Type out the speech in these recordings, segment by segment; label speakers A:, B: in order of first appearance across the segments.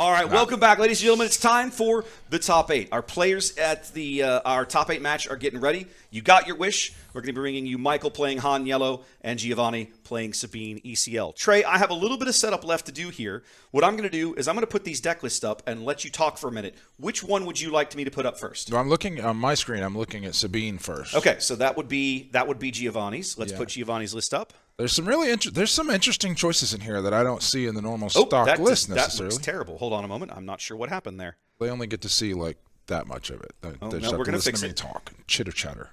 A: All right, welcome back, ladies and gentlemen. It's time for the top 8. Our players at the our top 8 match are getting ready. You got your wish. We're going to be bringing you Michael playing Han Yellow and Giovani playing Sabine ECL. Trey, I have a little bit of setup left to do here. What I'm going to do is I'm going to put these deck lists up and let you talk for a minute. Which one would you like me to put up first?
B: Well, I'm looking on my screen. I'm looking at Sabine first.
A: Okay, so that would be Giovani's. Let's put Giovani's list up.
B: There's some there's some interesting choices in here that I don't see in the normal stock list necessarily.
A: That looks terrible. Hold on a moment. I'm not sure what happened there.
B: They only get to see like that much of it.
A: No, we're going to fix it.
B: Talk, chitter chatter.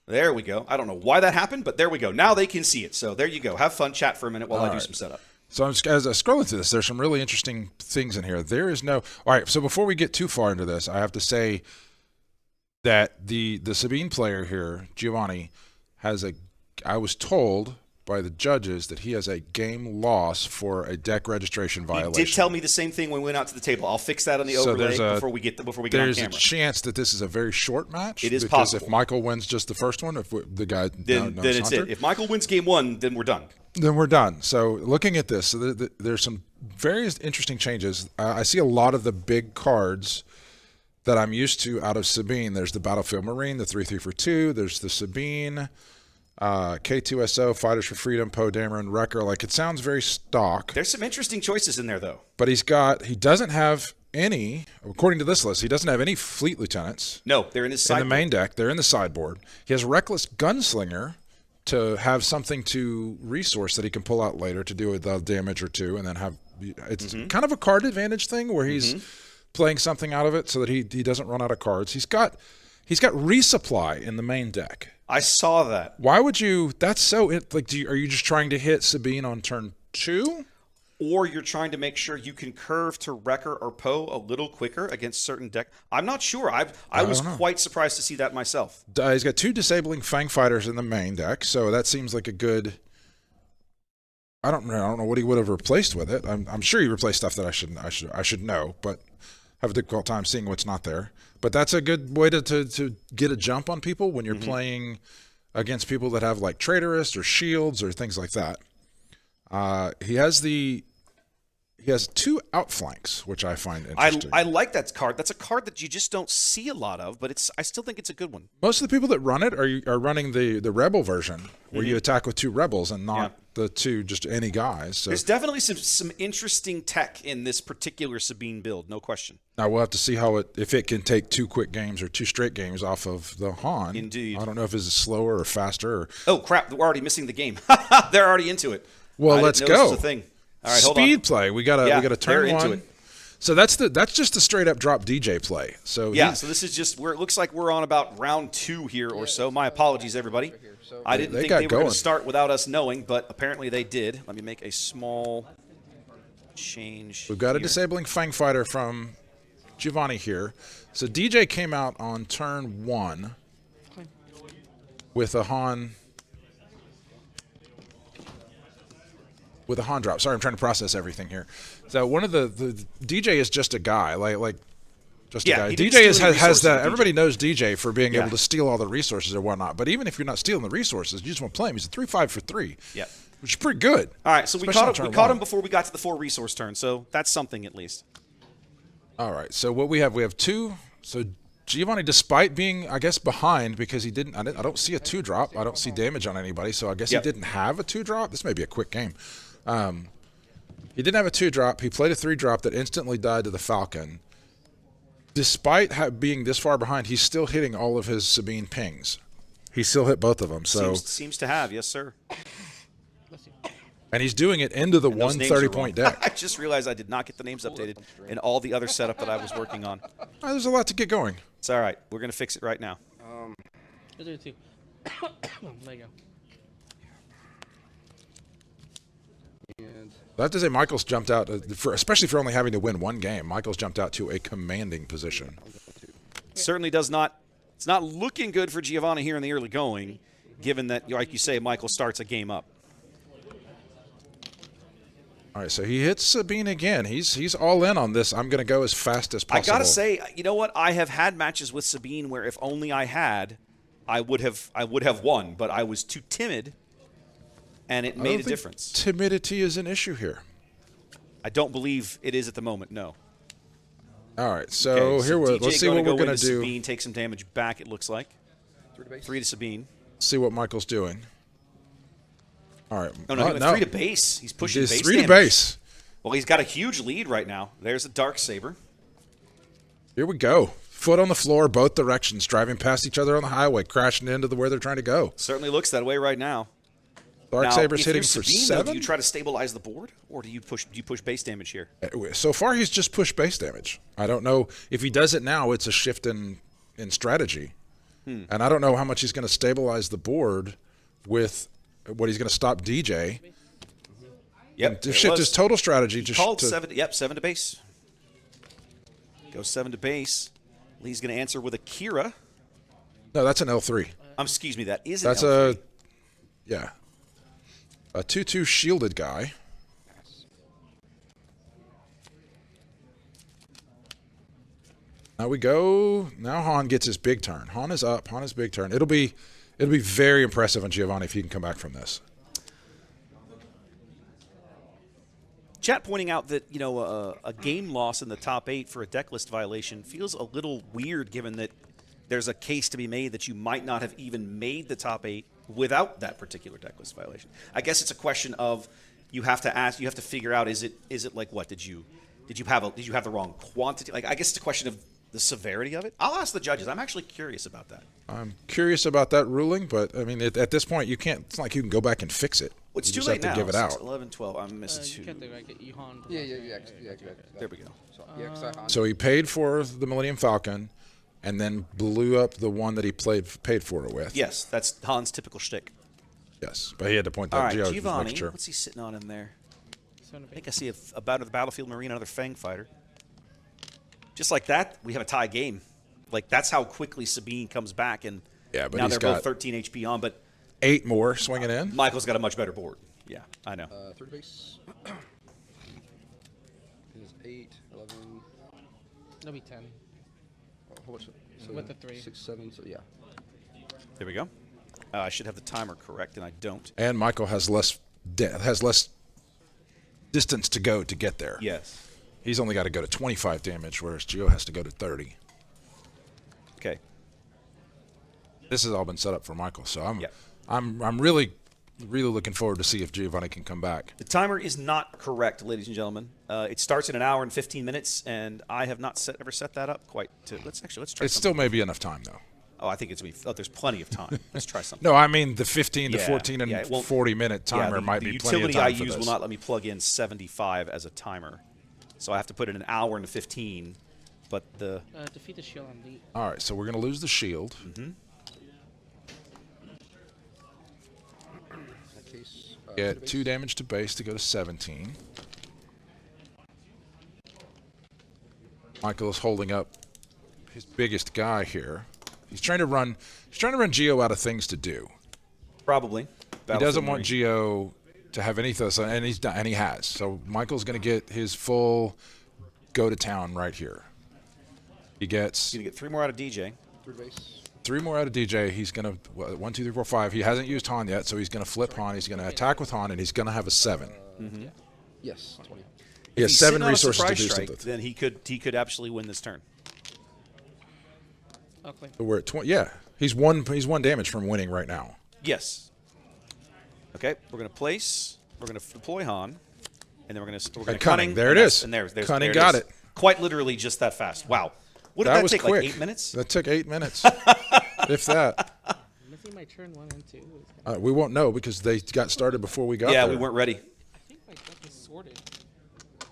A: There we go. I don't know why that happened, but there we go. Now they can see it. So there you go. Have fun. Chat for a minute while I do some setup.
B: So as I scroll into this, there's some really interesting things in here. There is no. All right. So before we get too far into this, I have to say that the Sabine player here, Giovani, has a. I was told by the judges that he has a game loss for a deck registration violation.
A: He did tell me the same thing when we went out to the table. I'll fix that on the overlay before we get on camera.
B: There's a chance that this is a very short match.
A: It is
B: because
A: possible.
B: If Michael wins just the first one, if the guy
A: then it's it. If Michael wins game 1, then we're done.
B: Then we're done. So looking at this, so there's some various interesting changes. I see a lot of the big cards that I'm used to out of Sabine. There's the Battlefield Marine, the 3-3 for 2. There's the Sabine. K2SO, Fighters for Freedom, Poe Dameron, Wrecker. Like, it sounds very stock.
A: There's some interesting choices in there, though.
B: But he doesn't have any, according to this list, he doesn't have any Fleet Lieutenants.
A: No, they're in his sideboard.
B: In the main deck. They're in the sideboard. He has Reckless Gunslinger to have something to resource that he can pull out later to do a damage or two, and then have, it's kind of a card advantage thing where he's playing something out of it so that he doesn't run out of cards. He's got resupply in the main deck.
A: I saw that.
B: Why would you? That's so. Like, are you just trying to hit Sabine on turn 2,
A: or you're trying to make sure you can curve to Wrecker or Poe a little quicker against certain deck? I'm not sure. I was quite surprised to see that myself.
B: He's got 2 disabling Fang Fighters in the main deck, so that seems like a good. I don't know what he would have replaced with it. I'm sure he replaced stuff that I should know, but have a difficult time seeing what's not there. But that's a good way to get a jump on people when you're playing against people that have like Traitorous or Shields or things like that. He has 2 outflanks, which I find interesting.
A: I like that card. That's a card that you just don't see a lot of, but I still think it's a good one.
B: Most of the people that run it are running the Rebel version, where you attack with 2 Rebels and not the 2 just any guys. So.
A: There's definitely some interesting tech in this particular Sabine build, no question.
B: Now we'll have to see if it can take 2 quick games or 2 straight games off of the Han.
A: Indeed.
B: I don't know if it's slower or faster.
A: Oh crap! We're already missing the game. They're already into it.
B: Well, let's go.
A: A thing. All right, hold
B: Speed
A: on.
B: play. We got a turn
A: into
B: 1.
A: It.
B: So that's just a straight up drop DJ play. So
A: so this is just where it looks like we're on about round 2 here or so. My apologies, everybody. I didn't think they were going to start without us knowing, but apparently they did. Let me make a small change.
B: We've got a disabling Fang Fighter from Giovani here. So DJ came out on turn 1 with a Han. With a Han drop. Sorry, I'm trying to process everything here. So one of the DJ is just a guy, like just a guy. DJ has that. Everybody knows DJ for being able to steal all the resources or whatnot. But even if you're not stealing the resources, you just want to play him. He's a 3-5 for 3.
A: Yeah,
B: which is pretty good.
A: All right, so we caught him before we got to the 4 resource turn. So that's something at least.
B: All right. So what we have 2. So Giovani, despite being, I guess, behind because he didn't. I don't see a 2-drop. I don't see damage on anybody. So I guess he didn't have a 2-drop. This may be a quick game. He didn't have a 2-drop. He played a 3-drop that instantly died to the Falcon. Despite being this far behind, he's still hitting all of his Sabine pings. He still hit both of them. So
A: seems to have, yes, sir.
B: And he's doing it into the 130-point deck.
A: I just realized I did not get the names updated in all the other setup that I was working on.
B: There's a lot to get going.
A: It's all right. We're going to fix it right now.
C: There you go.
B: I have to say, Michael's jumped out, especially for only having to win 1 game. Michael's jumped out to a commanding position.
A: Certainly does not. It's not looking good for Giovani here in the early going, given that, like you say, Michael starts a game up.
B: All right, so he hits Sabine again. He's all in on this. I'm going to go as fast as possible.
A: I got to say, you know what? I have had matches with Sabine where if only I had, I would have won, but I was too timid. And it made a difference.
B: Timidity is an issue here.
A: I don't believe it is at the moment, no.
B: All right, so
A: Okay,
B: here
A: DJ
B: let's see what we're
A: go
B: going to
A: into
B: do.
A: Sabine, take some damage back, it looks like. 3 to Sabine.
B: See what Michael's doing. All right.
A: Oh, no, he went 3 to base. He's pushing
B: It's
A: base
B: 3
A: damage.
B: to base.
A: Well, he's got a huge lead right now. There's a dark saber.
B: Here we go. Foot on the floor, both directions, driving past each other on the highway, crashing into where they're trying to go.
A: Certainly looks that way right now.
B: Dark Saber's hitting for
A: Sabine,
B: 7.
A: Though, do you try to stabilize the board, or do you push base damage here?
B: So far, he's just pushed base damage. I don't know if he does it now. It's a shift in strategy, and I don't know how much he's going to stabilize the board with what he's going to stop DJ.
A: Yep,
B: To shift his total strategy.
A: He called 7. Yep, 7 to base. Goes 7 to base. Lee's going to answer with a Kira.
B: No, that's an L3.
A: Excuse me, that is an
B: That's
A: L3.
B: a 2/2 shielded guy. Now we go. Now Han gets his big turn. Han is up. Han is big turn. It'll be very impressive on Giovani if he can come back from this.
A: Chat pointing out that a game loss in the top 8 for a deck list violation feels a little weird, given that there's a case to be made that you might not have even made the top 8 without that particular deck list violation. I guess it's a question of you have to figure out is it like what did you have the wrong quantity? Like, I guess it's a question of the severity of it. I'll ask the judges. I'm actually curious about that.
B: I'm curious about that ruling, but I mean, at this point, you can't. It's not like you can go back and fix it.
A: Well, it's
B: you
A: too
B: just
A: late
B: have to
A: now.
B: give it out.
A: 6, 11, 12. I'm missing 2.
C: You can't do like Johan.
D: Yeah.
A: There we go.
B: So he paid for the Millennium Falcon, and then blew up the one that he paid for it with.
A: Yes, that's Han's typical shtick.
B: Yes, but he had to point
A: All
B: that
A: right,
B: Gio
A: Giovani.
B: extra.
A: What's he sitting on in there?
C: I
A: I think I see a Battle of the Battlefield Marine, another Fang fighter. Just like that, we have a tie game. Like, that's how quickly Sabine comes back, and
B: Yeah, but
A: now
B: he's
A: they're
B: got
A: both 13 HP on, but
B: 8 more swinging in.
A: Michael's got a much better board. Yeah, I know.
D: 3 base. It is 8, 11.
C: It'll be 10.
D: How much? So
C: With the 3.
D: 6, 7. So yeah.
A: There we go. I should have the timer correct, and I don't.
B: And Michael has less distance to go to get there.
A: Yes.
B: He's only got to go to 25 damage, whereas Gio has to go to 30.
A: Okay.
B: This has all been set up for Michael, so
A: Yep.
B: I'm really looking forward to see if Giovani can come back.
A: The timer is not correct, ladies and gentlemen. It starts in an hour and 15 minutes, and I have not ever set that up quite. Let's try.
B: It
A: something.
B: still may be enough time, though.
A: Oh, I think it's there's plenty of time. Let's try something.
B: No, I mean the 15 to
A: Yeah,
B: 14 and
A: yeah, well,
B: 40-minute timer might
A: the
B: be plenty of
A: utility
B: time
A: I
B: for
A: use
B: this.
A: will not let me plug in 75 as a timer, so I have to put in an hour and 15. But the
C: Defeat the shield on lead.
B: All right, so we're going to lose the shield.
D: In that case,
B: Get 2 damage to base to go to 17. Michael is holding up his biggest guy here. He's trying to run Gio out of things to do.
A: probably
B: He doesn't want Gio to have anything, and he's done, and he has. So Michael's going to get his full go to town right here. He gets
A: He's gonna get 3 more out of DJ.
D: 3 base.
B: 3 more out of DJ. He's going to 1, 2, 3, 4, 5. He hasn't used Han yet, so he's going to flip Han. He's going to attack with Han, and he's going to have a 7.
D: Yes, 20.
B: He has
A: He's
B: 7
A: sitting on a
B: resources to
A: surprise
B: do
A: strike,
B: something.
A: then he could absolutely win this turn.
C: Okay.
B: So we're at 20. Yeah, he's one damage from winning right now.
A: Yes. Okay, we're gonna place. We're gonna deploy Han, and then we're gonna
B: Cunning. There
A: and
B: it
A: that's-
B: is.
A: And there's
B: Cunning
A: there
B: got
A: is.
B: it.
A: Quite literally, just that fast. Wow. What did that
B: was
A: take?
B: quick.
A: Like 8 minutes?
B: That took 8 minutes, if that.
C: I'm missing my turn 1 and 2.
B: We won't know because they got started before we got
A: Yeah,
B: there.
A: we weren't ready.
C: I think my deck is sorted.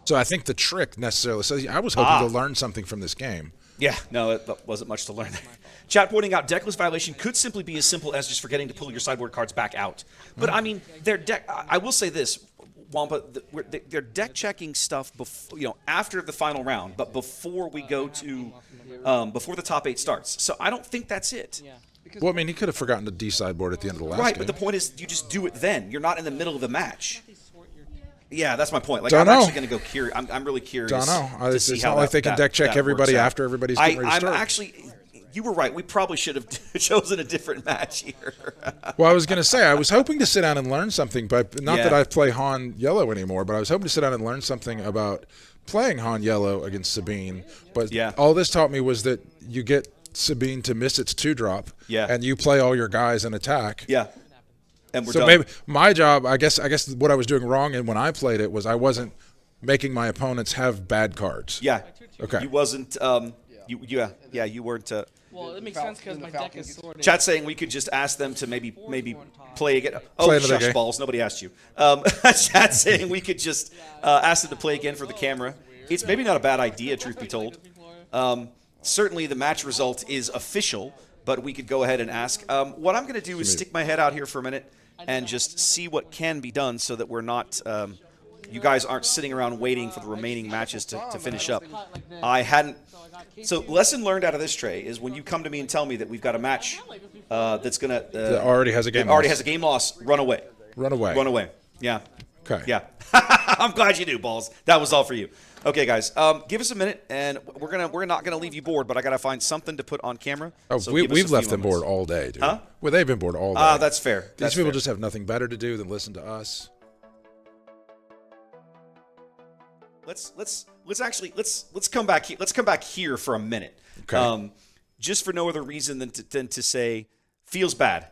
B: So I think the trick necessarily says I was hoping
A: Ah.
B: to learn something from this game.
A: Yeah, no, that wasn't much to learn there. Chat pointing out decklist violation could simply be as simple as just forgetting to pull your sideboard cards back out. But I mean, their deck. I will say this, Wampa, they're deck checking stuff before, after the final round, but before we go to before the top 8 starts. So I don't think that's it.
C: Yeah.
B: Well, I mean, he could have forgotten to D-sideboard at the end of the last
A: Right,
B: game.
A: but the point is, you just do it then. You're not in the middle of the match.
C: They sort your
A: Yeah, that's my point. Like,
B: Don't
A: I'm
B: know.
A: actually going to go curious. I'm really curious.
B: Don't know.
A: To
B: It's
A: see
B: not
A: how
B: like they can deck check
A: that
B: everybody
A: works out.
B: after everybody's getting ready to
A: I'm
B: start.
A: actually. You were right. We probably should have chosen a different match here.
B: Well, I was going to say, I was hoping to sit down and learn something, but not
A: Yeah.
B: that I play Han Yellow anymore, but I was hoping to sit down and learn something about playing Han Yellow against Sabine, but
A: Yeah.
B: all this taught me was that you get Sabine to miss its 2-drop,
A: Yeah.
B: and you play all your guys and attack.
A: Yeah. And we're
B: So
A: done.
B: maybe my job, I guess what I was doing wrong, and when I played it, was I wasn't making my opponents have bad cards.
A: Yeah.
B: Okay.
A: You wasn't. You weren't.
C: Well, it makes sense because my deck is sorted.
A: Chat saying we could just ask them to maybe play again.
B: Play
A: Oh,
B: another
A: shush
B: game.
A: balls! Nobody asked you. Chat saying we could just ask them to play again for the camera. It's maybe not a bad idea, truth be told. Certainly, the match result is official, but we could go ahead and ask. What I'm going to do is stick my head out here for a minute and just see what can be done, so that we're not. You guys aren't sitting around waiting for the remaining matches to finish up. I hadn't. So lesson learned out of this, Trey, is when you come to me and tell me that we've got a match that's going to
B: That already has a game
A: already
B: loss.
A: has a game loss, run away.
B: Run away.
A: Run away. Yeah.
B: Okay.
A: Yeah. I'm glad you do, balls. That was all for you. Okay, guys. Give us a minute, and we're not gonna leave you bored, but I gotta find something to put on camera.
B: Oh,
A: So give us a
B: we've
A: few
B: left them
A: moments.
B: bored all day, dude.
A: Huh?
B: Well, they've been bored all day.
A: That's fair.
B: These
A: That's
B: people
A: fair.
B: just have nothing better to do than listen to us.
A: Let's come back here. Let's come back here for a minute.
B: Okay.
A: Just for no other reason than to say feels bad.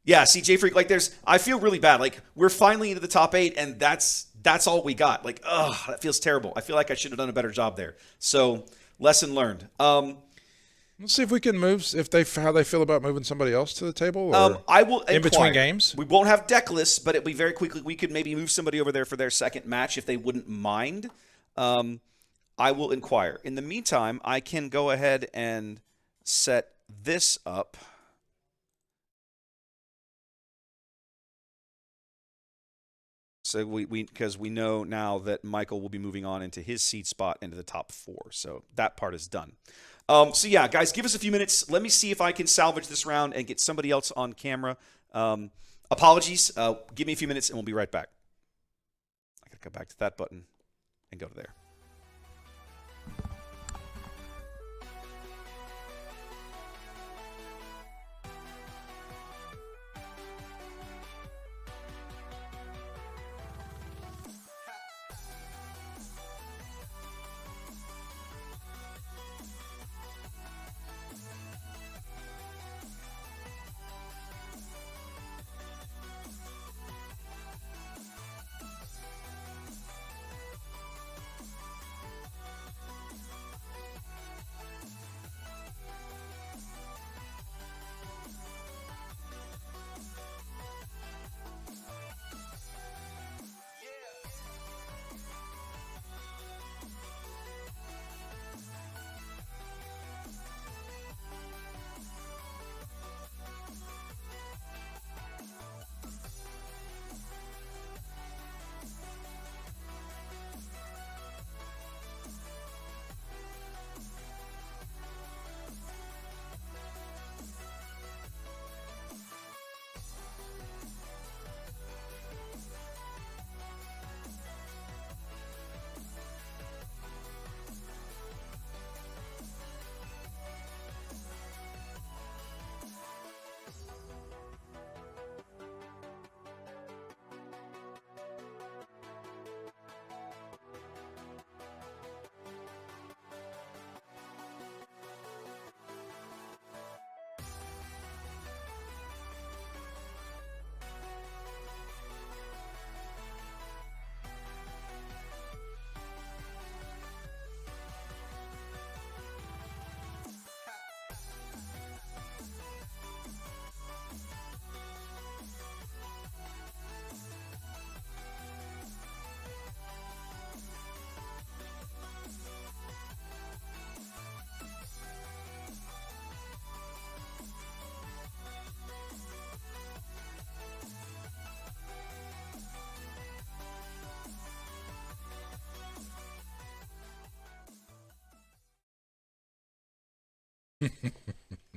A: Yeah, see, J Freak, like I feel really bad. Like we're finally into the top 8, and that's all we got. Like, ugh, that feels terrible. I feel like I should have done a better job there. So, lesson learned.
B: Let's see if we can move. How they feel about moving somebody else to the table. Or
A: I will
B: in
A: inquire.
B: between games.
A: We won't have deck lists, but it'll be very quickly. We could maybe move somebody over there for their second match if they wouldn't mind. I will inquire. In the meantime, I can go ahead and set this up. So because we know now that Michael will be moving on into his seed spot into the top 4. So that part is done. So yeah, guys, give us a few minutes. Let me see if I can salvage this round and get somebody else on camera. Apologies. Give me a few minutes and we'll be right back. I gotta go back to that button and go to there.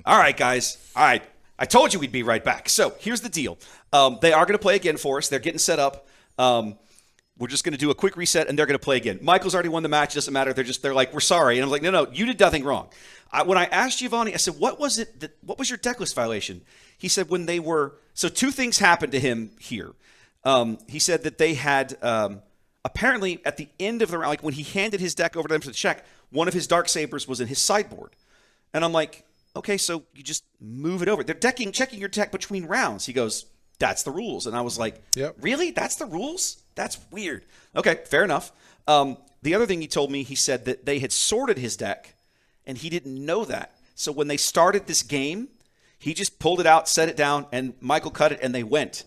A: All right, guys. All right. I told you we'd be right back. So here's the deal. They are going to play again for us. They're getting set up. We're just going to do a quick reset, and they're going to play again. Michael's already won the match. It doesn't matter. They're like, we're sorry. And I'm like, no, you did nothing wrong. When I asked Giovani, I said, what was your deck list violation? He said when they were – so two things happened to him here. He said that they had Apparently, at the end of the round, like when he handed his deck over to them to check, one of his Darksabers was in his sideboard. And I'm like, okay, so you just move it over. They're checking your deck between rounds. He goes, that's the rules. And I was like,
B: Yep.
A: Really? That's the rules? That's weird. Okay, fair enough. The other thing he told me, he said that they had sorted his deck, and he didn't know that. So when they started this game, he just pulled it out, set it down, and Michael cut it, and they went.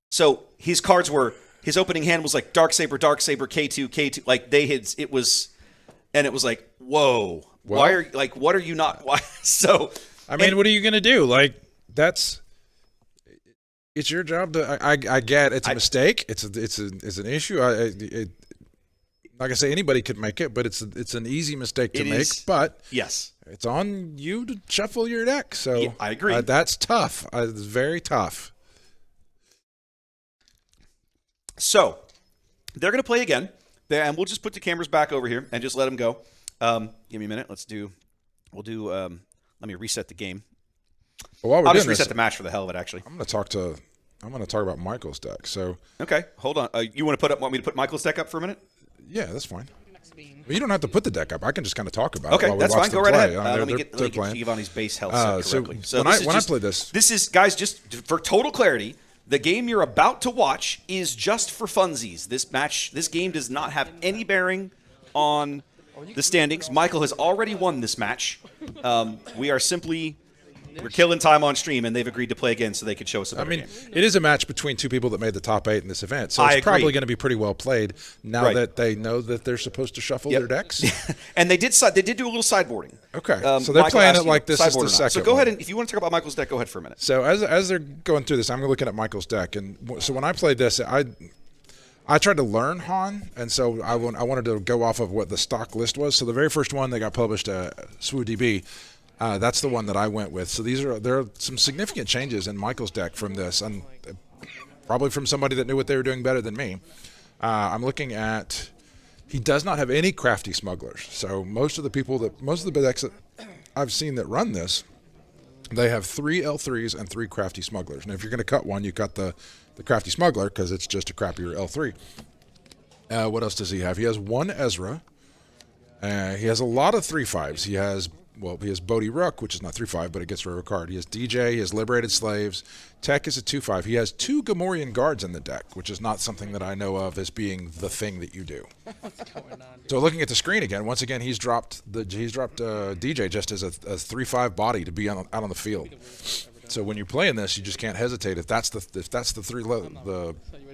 A: So his cards were, his opening hand was like Darksaber, K2, K2. Like it was like, whoa.
B: Well,
A: what are you not? Why? So,
B: I mean, what are you going to do? Like, it's your job to. I get it's a mistake. It's an issue. Like I say, anybody could make it, but it's an easy mistake to make. But
A: yes,
B: it's on you to shuffle your deck. So
A: yeah, I agree.
B: That's tough. It's very tough. So
A: they're going to play again, and we'll just put the cameras back over here and just let them go. Give me a minute. Let me reset the game.
B: Well,
A: I'll just reset the match for the hell of it, actually.
B: I'm going to talk about Michael's deck. So
A: okay, hold on. You want me to put Michael's deck up for a minute?
B: Yeah, that's fine. Well, you don't have to put the deck up. I can just kind of talk about it.
A: Okay,
B: while we
A: that's
B: watch
A: fine.
B: them
A: Go right
B: play.
A: ahead. Let me get
B: playing.
A: Giovanni's base health set correctly.
B: So when I play this
A: is, guys, just for total clarity, the game you're about to watch is just for funsies. This game does not have any bearing on the standings. Michael has already won this match. We're killing time on stream, and they've agreed to play again so they could show us a better game.
B: It is a match between two people that made the top 8 in this event, so it's probably going to be pretty well played now that they know that they're supposed to shuffle their decks.
A: And they did do a little sideboarding.
B: Okay, so they're playing it like this is the second.
A: So go ahead, and if you want to talk about Michael's deck, go ahead for a minute.
B: So as they're going through this, I'm looking at Michael's deck, and so when I played this, I tried to learn Han, and so I wanted to go off of what the stock list was. So the very first one that got published, SWODB, that's the one that I went with. So there are some significant changes in Michael's deck from this, and probably from somebody that knew what they were doing better than me. I'm looking at, he does not have any crafty smugglers. So most of the decks that I've seen that run this, they have 3 L3s and 3 crafty smugglers. Now if you're going to cut one, you cut the crafty smuggler because it's just a crappier L3. What else does he have? He has 1 Ezra. He has a lot of 3/5s. He has Bodhi Rook, which is not 3/5, but it gets rid of a card. He has DJ, he has Liberated Slaves. Tech is a 2/5. He has 2 Gamorrean Guards in the deck, which is not something that I know of as being the thing that you do.
C: What's going on?
B: So looking at the screen again, once again, he's dropped DJ just as a 3/5 body to be out on the field. So when you're playing this, you just can't hesitate. If that's the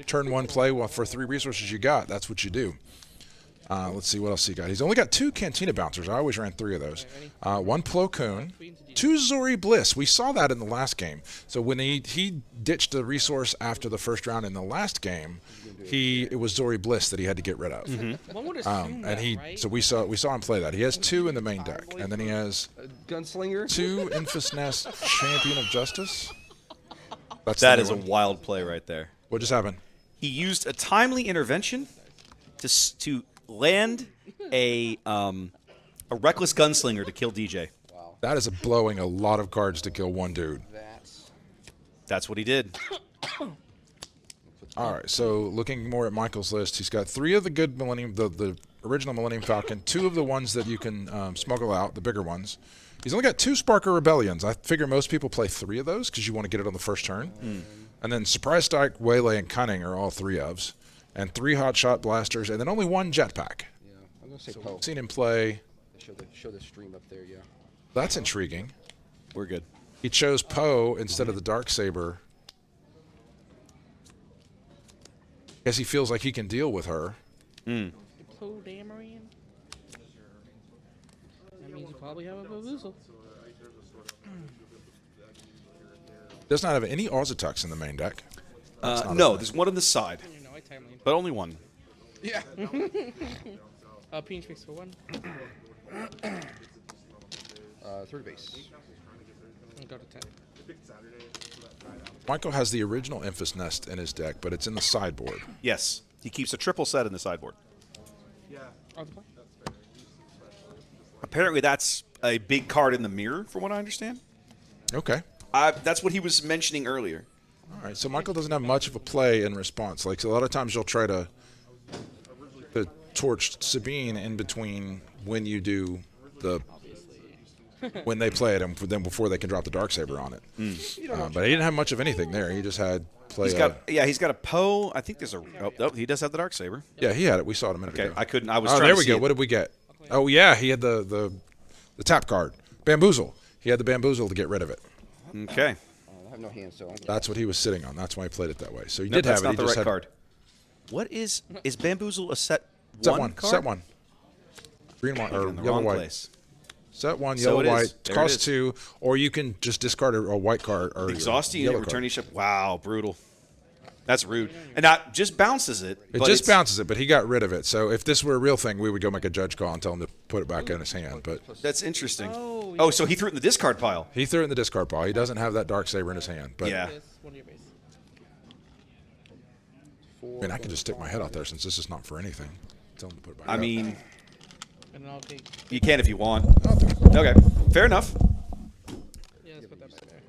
B: turn 1 play for 3 resources you got, that's what you do. Let's see what else he got. He's only got 2 Cantina Bouncers. I always ran 3 of those. 1 Plo Koon, 2 Zori Bliss. We saw that in the last game. So when he ditched the resource after the first round in the last game, it was Zori Bliss that he had to get rid of. So we saw him play that. He has 2 in the main deck, and then he has
D: Gunslinger,
B: 2 Infus Nest Champion of Justice.
A: That is a wild play right there.
B: What just happened?
A: He used a timely intervention to land a reckless gunslinger to kill DJ.
D: Wow.
B: That is blowing a lot of cards to kill one dude.
A: That's what he did.
B: All right, so looking more at Michael's list, he's got 3 of the good Millennium, the original Millennium Falcon, 2 of the ones that you can smuggle out, the bigger ones. He's only got 2 Sparker Rebellions. I figure most people play 3 of those because you want to get it on the first turn. And then Surprise Strike, Waylay, and Cunning are all 3 ofs. And 3 Hotshot Blasters, and then only 1 Jetpack.
D: Yeah, I'm going to say Poe.
B: I've seen him play.
D: Show the stream up there, yeah.
B: That's intriguing.
A: We're good.
B: He chose Poe instead of the Darksaber. Guess he feels like he can deal with her.
C: Poe Dameron? That means you probably have a Bamboozle.
B: Does not have any Ozatucks in the main deck.
A: No, there's one on the side, but only 1.
D: Yeah.
C: Peach makes for 1.
D: Third base.
C: Go to 10.
B: Michael has the original Infus Nest in his deck, but it's in the sideboard.
A: Yes, he keeps a triple set in the sideboard. Apparently, that's a big card in the mirror, from what I understand.
B: Okay.
A: That's what he was mentioning earlier.
B: All right, so Michael doesn't have much of a play in response. Like, so a lot of times you'll try to torched Sabine in between when you do the when they play it and then before they can drop the Darksaber on it. But he didn't have much of anything there. He just had play.
A: He's got a Poe. I think there's a. Oh, he does have the Darksaber.
B: Yeah, he had it. We saw it a minute ago.
A: Okay, I couldn't. I was.
B: Oh,
A: trying
B: there
A: to
B: we
A: see
B: go.
A: it.
B: What did we get? Oh yeah, he had the tap card, bamboozle. He had the bamboozle to get rid of it.
A: Okay.
D: I have no hand, so
B: That's what he was sitting on. That's why he played it that way. So he
A: No,
B: did
A: that's
B: have it.
A: not
B: He
A: the
B: just
A: right
B: had
A: card. What is Bamboozle a set
B: set
A: one card?
B: Set one. Green one or
A: In the
B: yellow
A: wrong
B: white.
A: place.
B: Set one,
A: So
B: yellow
A: it is.
B: white.
A: There it
B: Cost
A: is.
B: 2, or you can just discard a white card or
A: Exhaust
B: a
A: unit,
B: yellow
A: return
B: card.
A: each ship. Wow, brutal. That's rude. And not just bounces it.
B: It
A: but
B: just
A: it's-
B: bounces it, but he got rid of it. So if this were a real thing, we would go make a judge call and tell him to put it back in his hand. But
A: That's interesting.
C: Oh,
A: Oh,
C: yeah.
A: so he threw it in the discard pile.
B: he threw it in the discard pile. He doesn't have that Darksaber in his hand. But
A: Yeah.
C: This, one of your base.
B: I mean, I can just stick my head out there since this is not for anything. Tell him to put it back.
A: I
B: up.
A: mean,
C: And then I'll take.
A: you can if you want.
B: I'll do it.
A: Okay, fair enough.
C: Yeah, let's put that back there.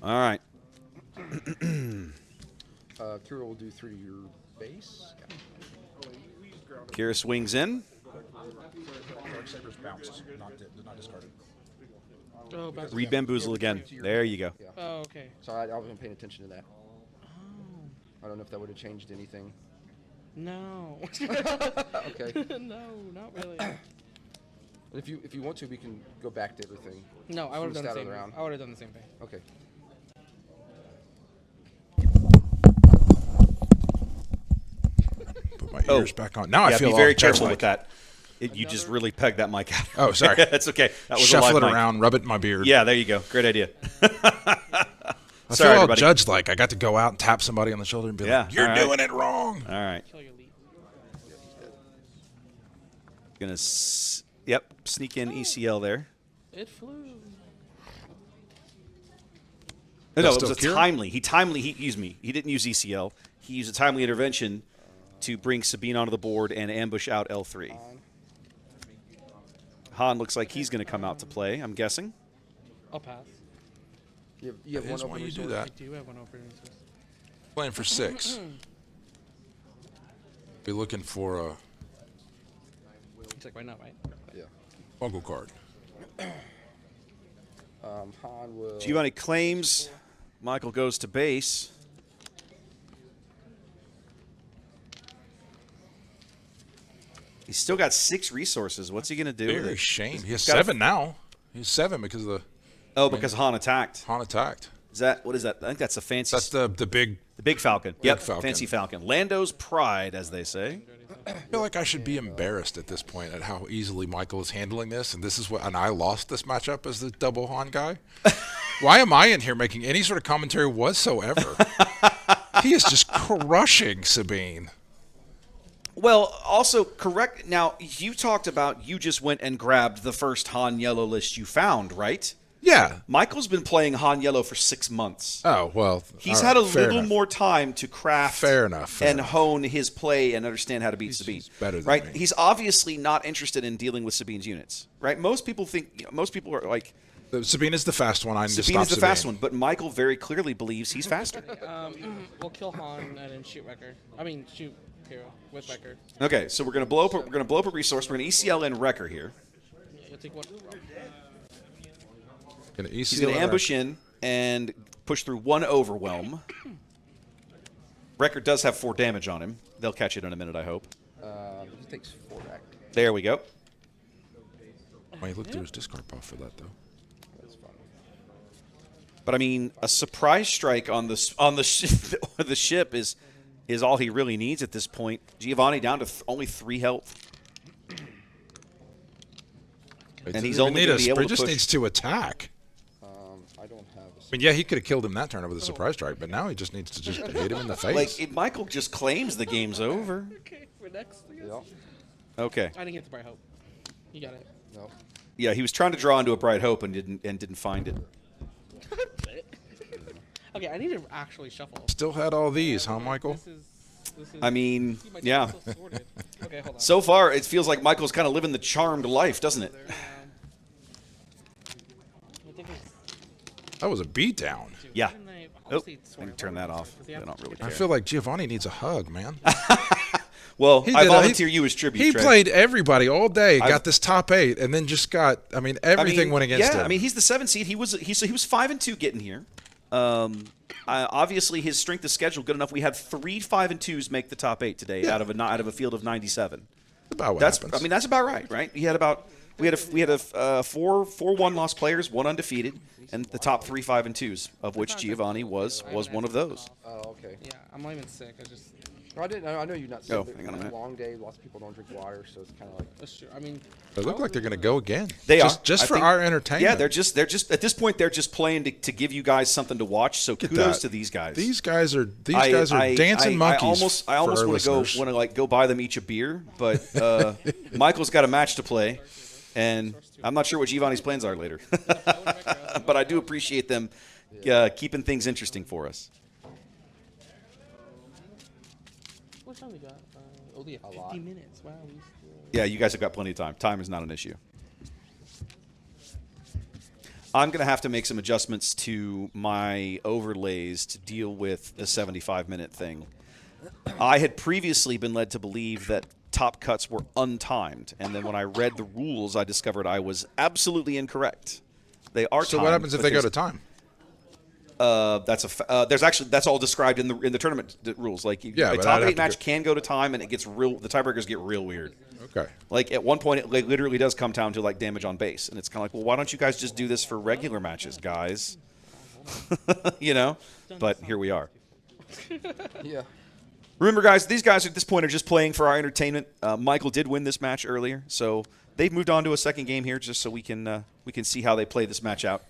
A: All right.
D: Kira will do 3 to your base.
A: Kira swings in.
B: Darksaber's bounced, not discarded.
C: Oh, back.
A: Read Bamboozle again. There you go.
D: Yeah.
C: Oh, okay.
D: So I wasn't paying attention to that. I don't know if that would have changed anything.
C: No.
D: Okay.
C: No, not really.
D: If you want to, we can go back to everything.
C: No, I would have done the
D: Smooth out of
C: same.
D: the round.
C: I would have done the same thing.
D: Okay.
B: Put my ears back on. Now I
A: Yeah,
B: feel
A: be very
B: all
A: careful
B: judge-like.
A: with that. You just really pegged that mic out.
B: Oh, sorry.
A: That's okay. That was
B: Shuffle
A: a live
B: it
A: mic.
B: around, rub it in my beard.
A: Yeah, there you go. Great idea.
B: I
A: Sorry,
B: feel all
A: everybody.
B: judge-like. I got to go out and tap somebody on the shoulder and be
A: Yeah,
B: like, "You're
A: all right.
B: doing it wrong."
A: All right.
C: Kill your lead.
A: Gonna, sneak in ECL there.
C: It flew.
A: No,
B: That's
A: it was a
B: still Kira?
A: timely. He didn't use ECL. He used a timely intervention to bring Sabine onto the board and ambush out L3. Han looks like he's going to come out to play, I'm guessing.
C: I'll pass.
D: You have
B: That
D: one
B: is
D: open
B: why you do
D: resource.
C: I
B: that.
C: do have one operating resource.
B: Playing for 6. Be looking for a
C: He's like, why not, right?
D: Yeah.
B: bungle card.
D: Han will.
A: Giovani claims. Michael goes to base. He's still got 6 resources. What's he going to do? with
B: Very
A: it?
B: shame. He has
A: got a-
B: 7 now. He's 7 because of the
A: Oh, because Han attacked.
B: Han attacked.
A: What is that? I think that's a fancy.
B: That's the big.
A: the big Falcon. Yep,
B: Falcon.
A: fancy Falcon. Lando's pride, as they say.
B: I feel like I should be embarrassed at this point at how easily Michael is handling this, and this is what. And I lost this matchup as the double Han guy. Why am I in here making any sort of commentary whatsoever? He is just crushing Sabine.
A: Well, also correct. Now you talked about you just went and grabbed the first Han Yellow list you found, right?
B: Yeah.
A: Michael's been playing Han Yellow for 6 months.
B: Oh well.
A: He's
B: all
A: had
B: right,
A: a
B: fair
A: little
B: enough.
A: more time to craft
B: Fair enough, fair
A: and
B: enough.
A: hone his play and understand how to beat Sabine.
B: he's better than
A: right?
B: me.
A: He's obviously not interested in dealing with Sabine's units. Right? Most people are like
B: Sabine is the fast one. I need to
A: Sabine
B: stop
A: is the
B: Sabine.
A: fast one, but Michael very clearly believes he's faster.
C: We'll kill Han and then shoot Wrecker. I mean, shoot Hero with Wrecker.
A: Okay, so we're gonna blow up. We're gonna blow up a resource. We're gonna ECL in Wrecker here.
C: You'll take one.
A: He's gonna ambush in and push through 1 overwhelm. Wrecker does have 4 damage on him. They'll catch it in a minute, I hope.
D: He takes 4 back.
A: There we go.
B: Why look through his discard pile for that though?
D: That's fine.
A: But I mean, a surprise strike on the the ship is all he really needs at this point. Giovani down to only 3 health, and he's only going to be able
B: He
A: to
B: just
A: push.
B: needs to attack.
D: I don't have a.
B: I mean, yeah, he could have killed him that turn with a surprise strike, but now he just needs to just hit him in the face.
A: Like if Michael just claims the game's over.
C: Okay, for next. I guess.
D: Yeah.
A: Okay.
C: I didn't get the Bright Hope. You got it.
D: No.
A: Yeah, he was trying to draw into a bright hope and didn't find it.
C: Okay, I need to actually shuffle.
B: Still had all these, huh, Michael?
C: This is.
A: I mean,
C: See, my
A: yeah.
C: deck is so sorted. Okay, hold on.
A: So far, it feels like Michael's kind of living the charmed life, doesn't it?
C: I think it's
B: That was a beatdown.
C: two.
A: Yeah.
C: Didn't I
A: Oh,
C: honestly
A: let
C: swear
A: me
C: I
A: turn
C: wanted
A: that
C: to
A: off.
C: because they
A: I
C: have
A: don't really
B: I
A: care.
B: feel like Giovanni needs a hug, man.
A: Well,
B: He
A: I
B: did
A: volunteer you as tribute.
B: He
A: Trey.
B: played everybody all day, got this top 8, and then just got. I mean, everything went against him.
A: Yeah, I mean, he's the 7th seed. He was 5-2 getting here. Obviously, his strength of schedule good enough. We had 3 5-2s make the top 8 today out of a field of 97.
B: About what
A: That's
B: happens.
A: I mean, that's about right? We had a 4 1-loss players, 1 undefeated, and the top 3 5-2s, of which Giovani was one of those.
D: Oh, okay.
C: Yeah, I'm not even sick. I just.
D: No, I know you're not sick.
A: Oh,
D: but
A: hang on a
D: it's
A: minute.
D: long day. Lots of people don't drink water, so it's kind of like.
C: That's true. I mean,
B: They look like they're going to go again.
A: They
B: just,
A: are.
B: just
A: I
B: for
A: think-
B: our entertainment.
A: Yeah, they're just at this point they're just playing to give you guys something to watch. So
B: Look at
A: kudos
B: that.
A: to these guys.
B: These guys are dancing monkeys.
A: I almost want to like go buy them each a beer, but Michael's got a match to play, and I'm not sure what Giovanni's plans are later. But I do appreciate them keeping things interesting for us.
C: what time we got? Only 50
D: lot.
C: minutes. Wow. We still...
A: Yeah, you guys have got plenty of time. Time is not an issue. I'm going to have to make some adjustments to my overlays to deal with the 75-minute thing. I had previously been led to believe that top cuts were untimed, and then when I read the rules, I discovered I was absolutely incorrect. They are
B: So
A: timed.
B: what happens if
A: but
B: they go
A: there's-
B: to time?
A: That's all described in the tournament rules. Like a
B: but
A: top
B: I'd have
A: 8
B: to
A: match
B: go-
A: can go to time, and it gets real. The tiebreakers get real weird.
B: Okay.
A: Like at one point, it literally does come down to like damage on base, and it's kind of like, well, why don't you guys just do this for regular matches, guys? You know, but here we are.
D: Yeah.
A: Remember, guys, these guys at this point are just playing for our entertainment. Michael did win this match earlier, so they've moved on to a second game here, just so we can see how they play this match out.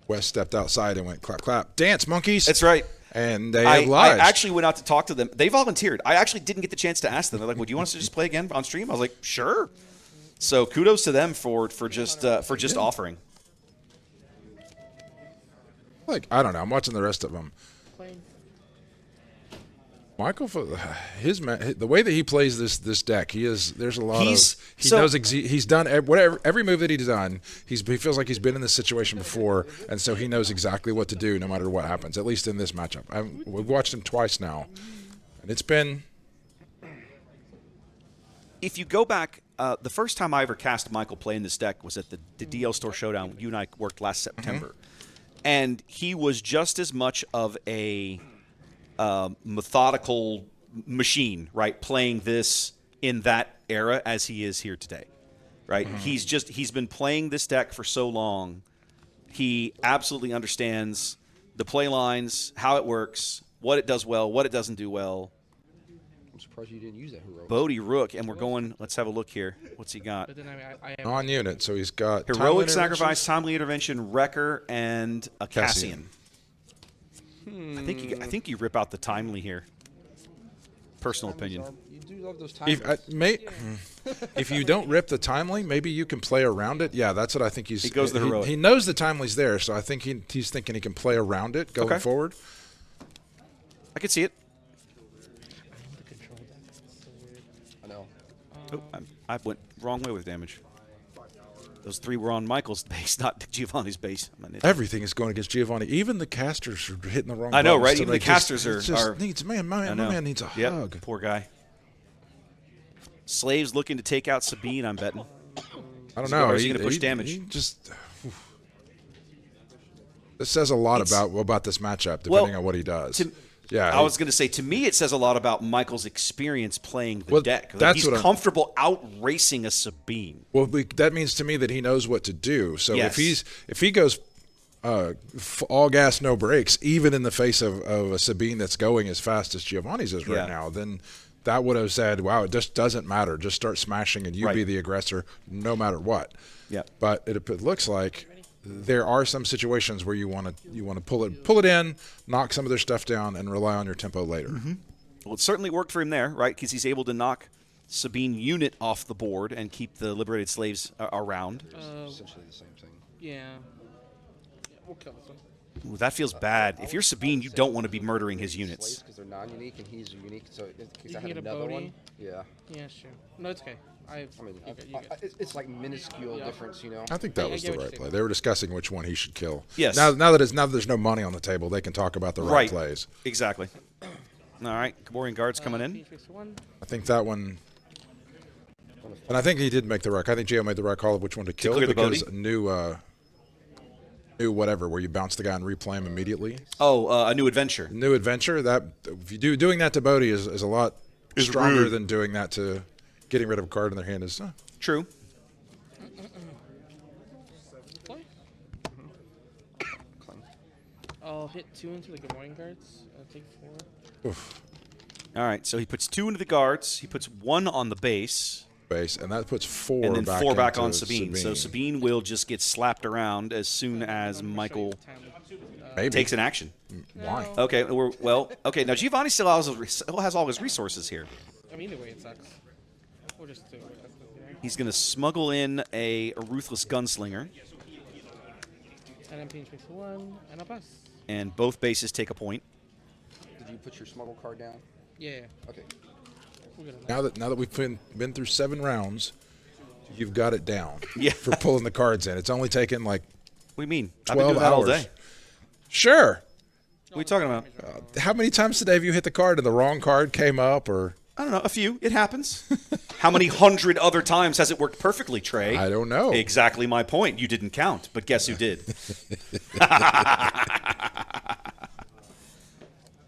B: Wes stepped outside and went clap, clap, dance, monkeys.
A: That's right.
B: And they
A: I
B: obliged.
A: actually went out to talk to them. They volunteered. I actually didn't get the chance to ask them. They're like, "Well, do you want us to just play again on stream?" I was like, "Sure." So kudos to them for just offering.
B: Like, I don't know. I'm watching the rest of them.
C: Playing.
B: Michael, the way that he plays this deck, there's a lot he's done every move that he's done. He feels like he's been in this situation before, and so he knows exactly what to do no matter what happens. At least in this matchup, we've watched him twice now, and it's been.
A: If you go back, the first time I ever cast Michael playing this deck was at the DL Store Showdown. You and I worked last September, and he was just as much of a methodical machine, right? Playing this in that era as he is here today, right? He's been playing this deck for so long. He absolutely understands the play lines, how it works, what it does well, what it doesn't do well.
D: I'm surprised you didn't use that heroic.
A: Bodie Rook, and we're going. Let's have a look here. What's he got?
C: But then I have
B: On-unit, so he's got
A: Heroic
B: timely
A: sacrifice,
B: interventions.
A: timely intervention, wrecker, and a Cassian.
B: Cassian.
A: I think you rip out the timely here. Personal opinion.
D: You do love those timers.
B: If you don't rip the timely, maybe you can play around it. Yeah, that's what I think he's.
A: He goes the heroic.
B: He knows the timely's there, so I think he's thinking he can play around it going
A: Okay.
B: forward.
A: I could see it.
C: the control deck. It's so weird.
D: I know.
A: Oh, I went wrong way with damage. Those 3 were on Michael's base, not Giovanni's base. I'm an idiot.
B: Everything is going against Giovanni. Even the casters are hitting the wrong.
A: I know,
B: buttons
A: right?
B: today.
A: Even the casters
B: it just
A: are.
B: needs my
A: I know.
B: man needs a
A: Yep,
B: hug.
A: poor guy. Slave's looking to take out Sabine, I'm betting.
B: I don't
A: Is
B: know.
A: he gonna push damage?
B: He just. This says a lot about this matchup, depending on what he does.
A: I was going to say, to me, it says a lot about Michael's experience playing the deck. Like,
B: that's
A: he's
B: what I'm-
A: comfortable out racing a Sabine.
B: Well, that means to me that he knows what to do. So
A: Yes.
B: if he goes all gas, no brakes, even in the face of a Sabine that's going as fast as Giovanni's is right
A: Yeah.
B: now, then that would have said, wow, it just doesn't matter. Just start smashing and you
A: Right.
B: be the aggressor no matter what.
A: Yeah.
B: But it looks like there are some situations where you want to pull it in, knock some of their stuff down, and rely on your tempo later.
A: Well, it certainly worked for him there, right? Because he's able to knock Sabine unit off the board and keep the liberated slaves around.
D: Essentially the same thing.
C: Yeah. We'll kill this one.
A: Ooh, that feels bad. If you're Sabine, you don't want to be murdering his units.
D: Because they're non-unique and he's unique. So in case
C: You
D: I
C: can
D: had
C: get a
D: another
C: Bodhi.
D: one. Yeah.
C: Yeah, sure. No, it's okay.
D: I mean,
C: you good.
D: it's like minuscule difference, you know.
B: I think that
C: I
B: was
C: get
B: the
C: what
B: right
C: you're
B: play.
C: saying.
B: They were discussing which one he should kill.
A: Yes.
B: Now that there's no money on the table, they can talk about the right plays.
A: Exactly. All right, Kaborian guards coming in.
C: Phoenix makes 1.
B: I think that one. And I think he did make the rec. I think Gio made the right call of which one to kill
A: clear the
B: because
A: bogey?
B: new whatever where you bounce the guy and replay him immediately.
A: Oh, a new adventure.
B: New adventure. That if you doing that to Bodhi is a lot stronger than doing that to getting rid of a card in their hand is.
A: True.
C: Play.
D: Clang.
C: I'll hit 2 into the good morning guards. I'll take 4.
B: Oof.
A: All right, so he puts 2 into the guards. He puts 1 on the base.
B: Base, and that puts 4
A: And then
B: back
A: 4 back
B: into
A: on Sabine. So Sabine will just get slapped around as soon as Michael
B: Maybe.
A: takes an action.
B: Why?
A: Okay, okay. Now Giovanni still has all his resources here.
C: I mean, either way, it sucks. We'll just do it.
A: He's going to smuggle in a ruthless gunslinger,
C: And then Phoenix makes 1, and I'll pass.
A: and both bases take a point.
D: Did you put your smuggle card down?
C: Yeah.
D: Okay.
C: We're good on that.
B: Now that we've been through 7 rounds, you've got it down.
A: Yeah.
B: For pulling the cards in, it's only taken like
A: What do you mean?
B: 12
A: I've been doing that all
B: hours.
A: day.
B: Sure.
A: What are you talking about?
B: How many times today have you hit the card and the wrong card came up, or
A: I don't know. A few. It happens. How many hundred other times has it worked perfectly, Trey?
B: I don't know.
A: Exactly my point. You didn't count, but guess who did?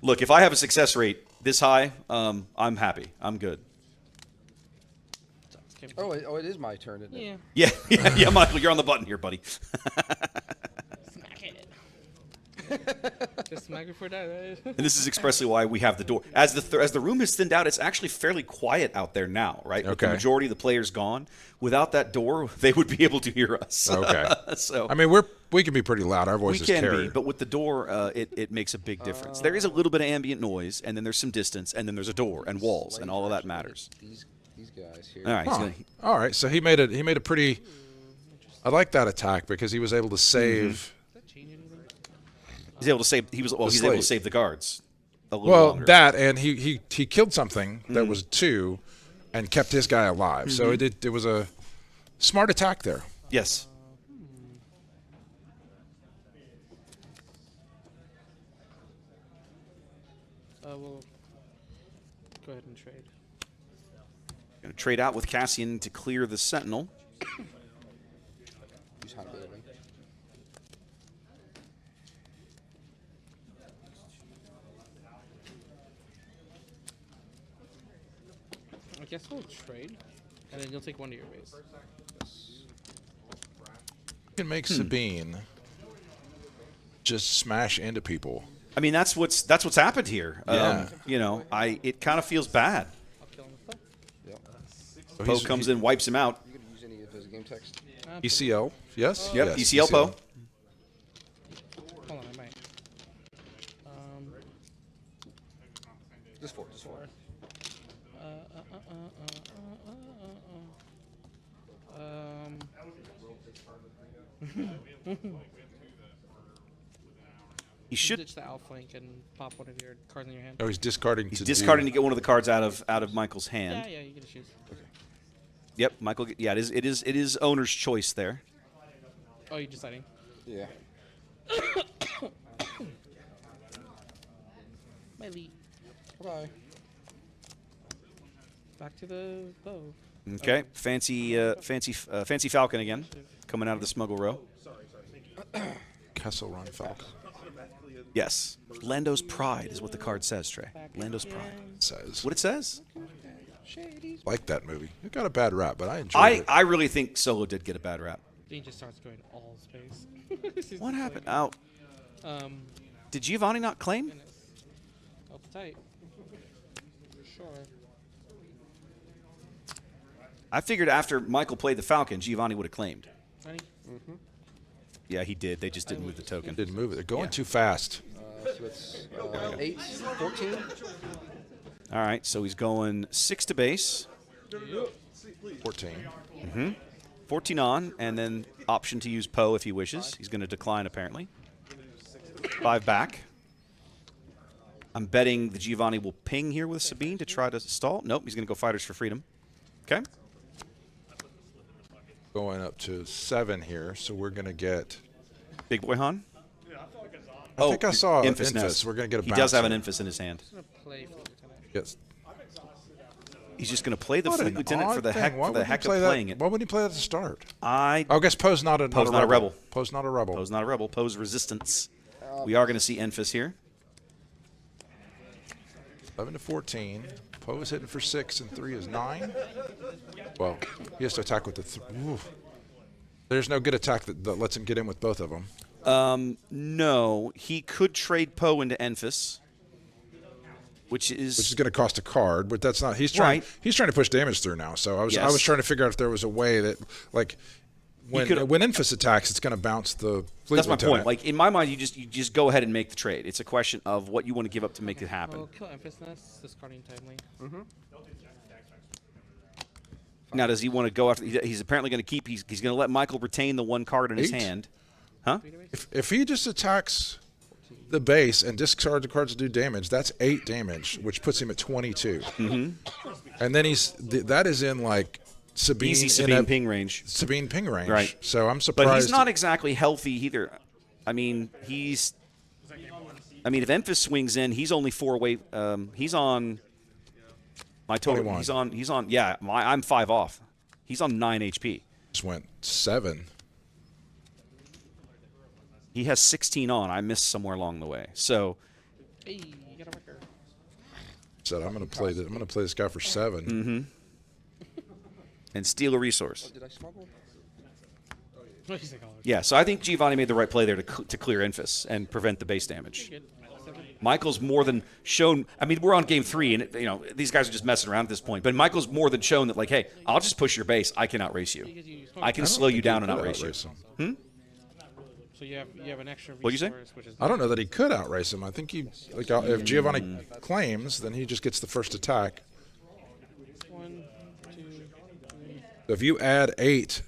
A: Look, if I have a success rate this high, I'm happy. I'm good.
D: Oh, it is my turn, isn't it?
C: Yeah.
A: Yeah, Michael, you're on the button here, buddy.
C: Smack it. Just smack before that, right?
A: And this is expressly why we have the door. As the room is thinned out, it's actually fairly quiet out there now, right? With the
B: Okay.
A: majority of the players gone. Without that door, they would be able to hear us.
B: Okay.
A: So
B: I mean, we can be pretty loud. Our
A: we
B: voices
A: can
B: carry.
A: be, but with the door, it makes a big difference. There is a little bit of ambient noise, and then there's some distance, and then there's a door and walls, and all of that matters.
D: These guys here.
A: All right. he's
B: Huh.
A: gonna-
B: All right, so he made a pretty. I like that attack because he was able to save.
C: Does that change anything?
A: He's able to save. He's able to
B: slate.
A: save the guards a little
B: Well,
A: longer.
B: that and he killed something that was 2, and kept his guy alive. So it was a smart attack there.
A: Yes.
C: We'll go ahead and trade.
A: Going to trade out with Cassian to clear the Sentinel.
D: Use Han ability.
C: I guess we'll trade, and then you'll take 1 to your base.
B: You can make Sabine just smash into people.
A: I mean, that's what's happened here.
B: Yeah.
A: You know, it kind of feels bad.
C: I'll kill him with that.
D: Yep.
B: So
A: Poe comes in, wipes him out.
D: You gonna use any of his game text?
B: ECL, yes.
A: Yep,
B: yes,
A: ECL Poe.
C: Hold on, I might.
D: Just 4. Just 4.
A: He should.
C: Ditch the outflank and pop one of your cards in your hand.
B: Oh, he's discarding.
A: He's
B: to
A: discarding to
B: do,
A: get one of the cards out of Michael's hand.
C: Yeah, you get to choose.
A: Yep, Michael. Yeah, it is owner's choice there.
C: Oh, you're deciding.
D: Yeah.
C: My lead.
D: Bye.
C: Back to the bow.
A: Okay, fancy Falcon again, coming out of the smuggle row.
B: Kessel Run Falcon
A: Yes, Lando's Pride is what the card says, Trey. Lando's Pride.
B: says.
A: What it says?
B: Like that movie. It got a bad rap, but I enjoyed it.
A: I really think Solo did get a bad rap.
C: Dean just starts going all space.
A: What happened? Oh, did Giovani not claim?
C: Goodness. Up tight. For sure.
A: I figured after Michael played the Falcon, Giovanni would have claimed.
C: Ready?
A: Yeah, he did. They just didn't move the token.
B: Didn't move it. They're going
A: Yeah.
B: too fast.
D: So it's 8, 14.
A: All right, so he's going 6 to base,
B: 14.
A: 14 on, and then option to use Poe if he wishes. He's going to decline, apparently. 5 back. I'm betting the Giovanni will ping here with Sabine to try to stall. Nope, he's going to go Fighters for Freedom. Okay.
B: Going up to 7 here, so we're going to get.
A: Big Boy Han.
B: I think I saw
A: Infus
B: Infus.
A: knows.
B: We're going to get a
A: He does have an
B: bouncer.
A: Infus in his hand.
C: I'm gonna play for Lieutenant.
B: Yes.
A: He's just going to play the
B: What
A: Fleet
B: an
A: Lieutenant for
B: odd
A: the
B: thing.
A: heck,
B: Why
A: for the
B: would he
A: heck
B: play
A: of
B: that?
A: playing it.
B: Why would he play that at the start?
A: I
B: guess Poe's not a
A: rebel.
B: Poe's not a rebel.
A: Poe's not a rebel. Poe's resistance. We are going to see Enfys here.
B: 11 to 14. Poe is hitting for 6 and 3 is 9. Well, he has to attack with the. There's no good attack that lets him get in with both of them.
A: No, he could trade Poe into Enfys, which is
B: going to cost a card, but that's not. He's trying.
A: Right.
B: He's trying to push damage through now. So I was
A: Yes.
B: trying to figure out if there was a way that when Enfys attacks, it's going to bounce the Fleet
A: that's my
B: Lieutenant.
A: point. Like in my mind, you just go ahead and make the trade. It's a question of what you want to give up to make it happen.
C: Well, kill Empress Nest, discarding timely.
A: Now, does he want to go after? He's apparently going to keep. He's going to let Michael retain the one card in his
B: 8?
A: hand, huh?
B: If he just attacks the base and discards the cards to do damage, that's 8 damage, which puts him at 22. Mm-hmm. And then that is in like Sabine
A: Easy Sabine ping range.
B: Sabine ping range.
A: Right.
B: So I'm surprised.
A: But he's not exactly healthy either. I mean, if Enfys swings in, he's only 4 away. He's on my total.
B: 21.
A: He's on. Yeah, I'm 5 off. He's on 9 HP.
B: Just went 7.
A: He has 16 on. I missed somewhere along the way. So
C: Hey, you got a record.
B: Said I'm going to play. I'm going to play this guy for 7.
A: Mm-hmm. And steal a resource.
D: Did I smuggle?
C: He's like, oh,
A: Yeah, so I think Giovani made the right play there to clear Enfys and prevent the base damage.
C: good. 7.
A: Michael's more than shown. I mean, we're on game 3, and these guys are just messing around at this point. But Michael's more than shown that, like, hey, I'll just push your base. I can outrace you. I can slow you down and outrace you.
C: So you have an extra resource.
A: What'd you say?
C: Which is
B: I don't know that he could outrace him. I think if Giovanni claims, then he just gets the first attack.
C: 1, 2, 3.
B: If you add 8,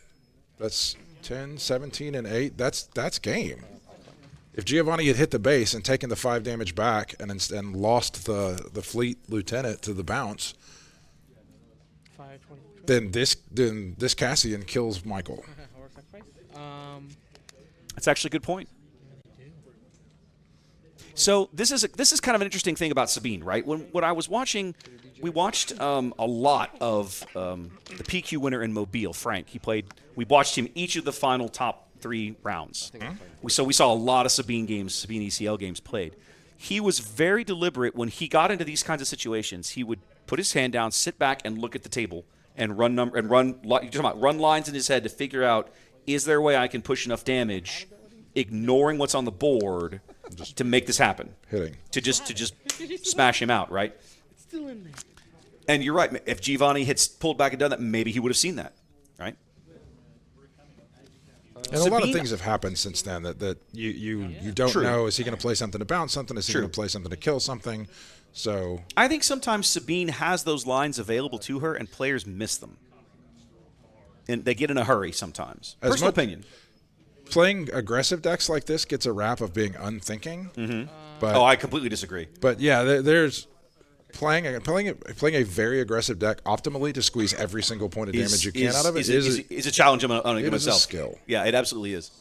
B: that's 10, 17, and 8. That's game. If Giovanni had hit the base and taken the 5 damage back and lost the Fleet Lieutenant to the bounce,
C: 5, 20.
B: then this Cassian kills Michael.
C: Or sacrifice.
A: That's actually a good point. So this is kind of an interesting thing about Sabine, right? When I was watching, we watched a lot of the PQ winner in Mobile, Frank. We watched him each of the final top 3 rounds. So we saw a lot of Sabine ECL games played. He was very deliberate when he got into these kinds of situations. He would put his hand down, sit back, and look at the table and run lines in his head to figure out, is there a way I can push enough damage, ignoring what's on the board, to make this happen?
B: Hitting.
A: To just smash him out, right?
C: It's still in there.
A: And you're right. If Giovanni had pulled back and done that, maybe he would have seen that, right?
B: And a lot of
A: Sabine-
B: things have happened since then that you don't
A: True.
B: know. Is he going to play something to bounce something? Is he
A: True.
B: going to play something to kill something? So
A: I think sometimes Sabine has those lines available to her, and players miss them. And they get in a hurry sometimes.
B: As
A: Personal
B: much-
A: opinion.
B: playing aggressive decks like this gets a rap of being unthinking.
A: Mm-hmm.
B: But
A: I completely disagree.
B: But yeah, there's playing a very aggressive deck optimally to squeeze every single point of damage you can out of it
A: is a challenge on
B: it is a
A: itself.
B: skill.
A: Yeah, it absolutely is.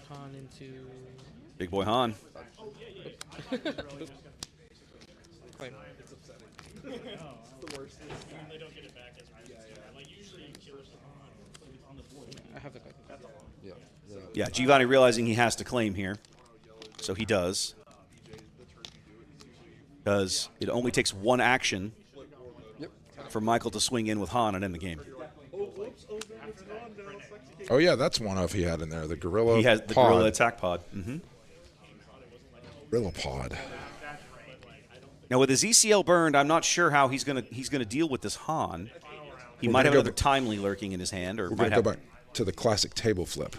C: Han into.
A: Big boy Han.
C: Claim. I have the claim.
D: Yeah.
A: Yeah, Giovanni realizing he has to claim here. So he does. Because it only takes one action for Michael to swing in with Han and end the game.
B: Oh yeah, that's one of he had in there. The gorilla.
A: He has the
B: pod.
A: gorilla attack pod. Mm-hmm.
B: Gorilla pod.
A: Now with his ECL burned, I'm not sure how he's gonna deal with this Han. He
B: We're
A: might
B: gonna
A: have
B: go
A: another timely lurking in his hand, or
B: We're
A: might
B: gonna
A: have.
B: go back to the classic table flip.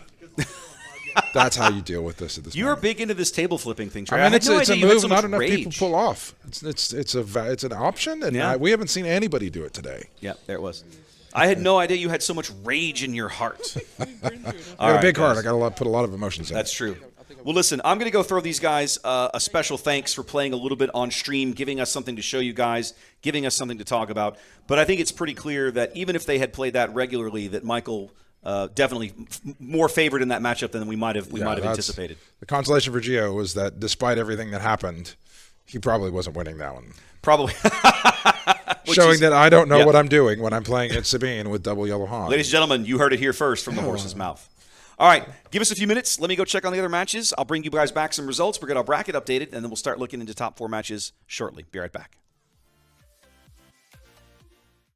B: That's how you deal with this at this
A: You are
B: moment.
A: big into this table flipping thing, Trey.
B: I mean,
A: had
B: it's
A: no
B: a
A: idea you had
B: move
A: so
B: not
A: much
B: enough
A: rage.
B: people pull off. It's an option, and
A: Yeah.
B: we haven't seen anybody do it today.
A: Yeah, there it was. I had no idea you had so much rage in your heart.
B: I got a big heart. I got put a lot of emotions in.
A: That's true. Well, listen, I'm going to go throw these guys a special thanks for playing a little bit on stream, giving us something to show you guys, giving us something to talk about. But I think it's pretty clear that even if they had played that regularly, that Michael definitely more favored in that matchup than we might have anticipated.
B: The consolation for Gio was that despite everything that happened, he probably wasn't winning that one.
A: Probably.
B: Showing that I don't know what I'm doing when I'm playing at Sabine with double yellow Han.
A: Ladies and gentlemen, you heard it here first from the horse's mouth. All right, give us a few minutes. Let me go check on the other matches. I'll bring you guys back some results. We'll get our bracket updated, and then we'll start looking into top 4 matches shortly. Be right back.